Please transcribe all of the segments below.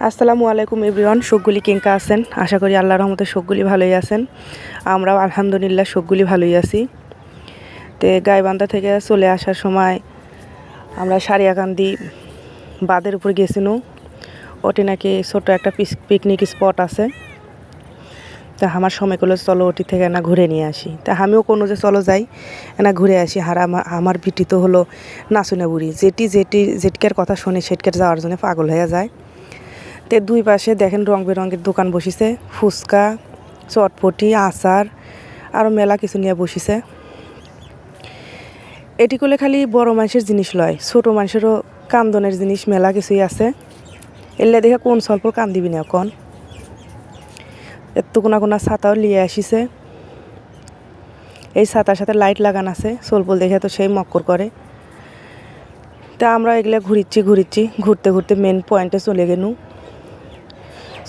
আসসালামু আলাইকুম এভরিওয়ান। শোকগুলি কেঙ্কা আছেন? আশা করি আল্লাহর রহমতে শোকগুলি ভালোই আছেন। আমরাও আলহামদুলিল্লাহ শোকগুলি ভালোই আছি। তো গাইবান্ধা থেকে চলে আসার সময় আমরা সারিয়াকান্দি বাঁধের উপর গেছিলাম। ওটি নাকি ছোট একটা পিকনিক স্পট আছে। তা আমার সময় করলো চলো ওটি থেকে না ঘুরে নিয়ে আসি। তা আমিও কোনো যে চলো যাই না ঘুরে আসি। আর আমার বিটি তো হলো নাচুনে বুড়ি, যেটকের কথা শুনে সেটকের যাওয়ার জন্য পাগল হয়ে যায়। তে দুই পাশে দেখেন রং বেরঙের দোকান বসিছে, ফুচকা, চটপটি, আচার আরও মেলা কিছু নিয়ে বসিছে। এটি করলে খালি বড় মানুষের জিনিস লয়, ছোট মানুষেরও কান্দনের জিনিস মেলা কিছুই আছে। এলে দেখে কোন স্বল্প কান দিবি না কন। এত কোনা ছাতাও লিয়ে আসিছে। এই ছাতার সাথে লাইট লাগান আছে, সোলপল দেখে তো সেই মক্কর করে। তা আমরা এগুলো ঘুরতে মেন পয়েন্টে চলে গেলু।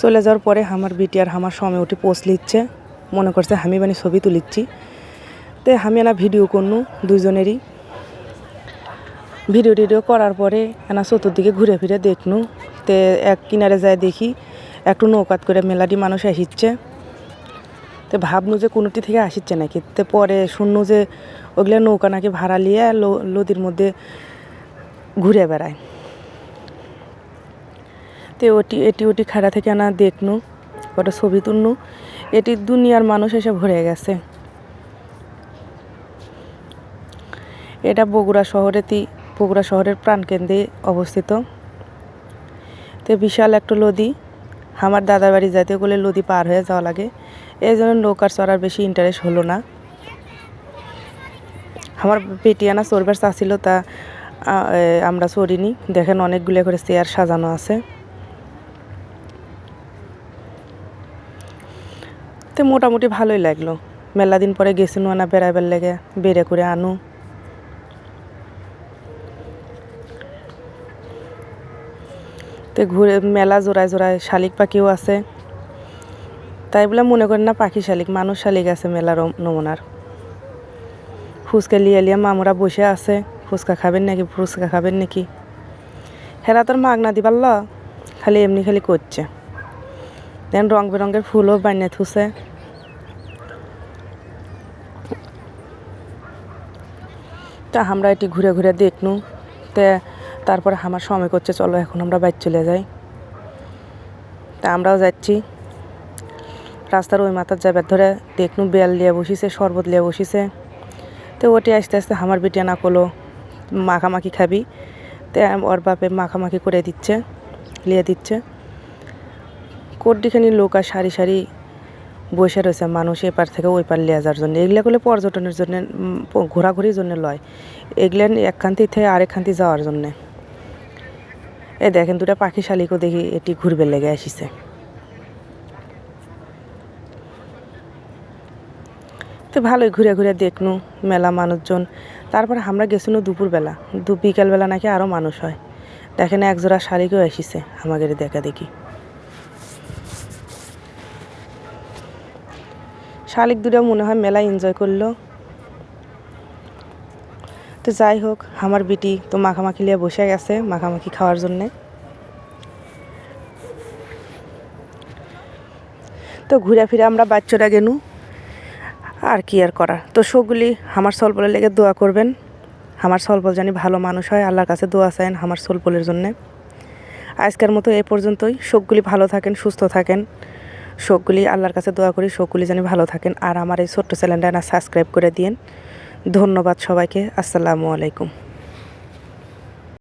চলে যাওয়ার পরে আমার বিটি আর আমার স্বামী উঠে পোস্ট লিচ্ছে, মনে করছে আমি মানে ছবি তুলিচ্ছি। তো আমি না ভিডিও করনু দুজনেরই। ভিডিও করার পরে এনা চতুর্দিকে ঘুরে ফিরে দেখনু। তে এক কিনারে যায় দেখি একটু নৌকাত করে মেলাটি মানুষ আসিচ্ছে। তো ভাবনু যে কোনোটি থেকে আসিচ্ছে নাকি। তো পরে শুননু যে ওগুলো নৌকা নাকি ভাড়া নিয়ে নদীর মধ্যে ঘুরে বেড়ায়। তো এটি খাড়া থেকে আনা দেখনু, ওটা ছবি তুলনু। এটি দুনিয়ার মানুষ এসে ভরে গেছে। এটা বগুড়া শহরের প্রাণকেন্দ্রে অবস্থিত। তো বিশাল একটা নদী। আমার দাদার বাড়ি যাইতে গেলে নদী পার হয়ে যাওয়া লাগে, এই জন্য নৌকার চড়ার বেশি ইন্টারেস্ট হলো না। আমার পেটিয়ানা চড়বার চাচ্ছিল, তা আমরা চড়িনি। দেখেন অনেকগুলো করে চেয়ার সাজানো আছে। তো মোটামুটি ভালোই লাগলো। মেলা দিন পরে গেছিনু না বেড়াইবার লেগে, বেড়ে করে আনু। তো ঘুরে মেলা জোড়ায় শালিক পাখিও আছে। তাই বলে মনে করেন না পাখি শালিক, মানুষ শালিক আছে মেলার নমুনার। ফুচকা লিয়ে মামুরা বসে আছে, ফুচকা খাবেন নাকি। হেরা তোর মাগনা দিবার ল, খালি এমনি করছে। দেন রং বেরঙের ফুলও বানিয়ে থুছে। তা আমরা এটি ঘুরে দেখনু। তারপরে আমার সময় করছে চলো এখন আমরা বাইরে চলে যাই। তা আমরাও যাচ্ছি। রাস্তার ওই মাথার যাবার ধরে দেখনু বেল লিয়ে বসিছে, শরবত লিয়ে বসিছে। তো ওটি আস্তে আমার বিটিয়া না করলো মাখামাখি খাবি। তো ওর বাপে মাখামাখি করে লিয়ে দিচ্ছে। কোটডিখানি লোক আর সারি বসে রয়েছে মানুষ এপার থেকে ওই পার লিয়ে যাওয়ার জন্য। এগুলো করলে পর্যটনের জন্য, ঘোরাঘুরির জন্য লয়, এগুলো একখান্তি থেকে আরেকখান্তি যাওয়ার জন্যে। এই দেখেন দুটা পাখি শালিকও দেখি এটি ঘুরবে লেগে আসিছে। তো ভালোই ঘুরে দেখনু মেলা মানুষজন। তারপরে আমরা গেছিনু দুপুরবেলা, বিকালবেলা নাকি আরও মানুষ হয়। দেখেন একজোড়া শালিকও আসিছে আমাদের দেখি। শালিক দুটো মনে হয় মেলা এনজয় করলো। তো যাই হোক, আমার বিটি তো মাখামাখি নিয়ে বসে গেছে মাখামাখি খাওয়ার জন্যে। তো ঘুরে ফিরে আমরা বাচ্চারা গেনু, আর কি আর করার। তো শোকগুলি আমার সলপলের লেগে দোয়া করবেন। আমার সলপল জানি ভালো মানুষ হয়, আল্লাহর কাছে দোয়া চাইন আমার সলপলের জন্যে। আজকের মতো এ পর্যন্তই। শোকগুলি ভালো থাকেন, সুস্থ থাকেন। শোকগুলি আল্লাহর কাছে দোয়া করি শোকগুলি জানি ভালো থাকেন। আর আমার এই ছোট্ট চ্যানেলটা না সাবস্ক্রাইব করে দিন। ধন্যবাদ সবাইকে। আসসালামু আলাইকুম।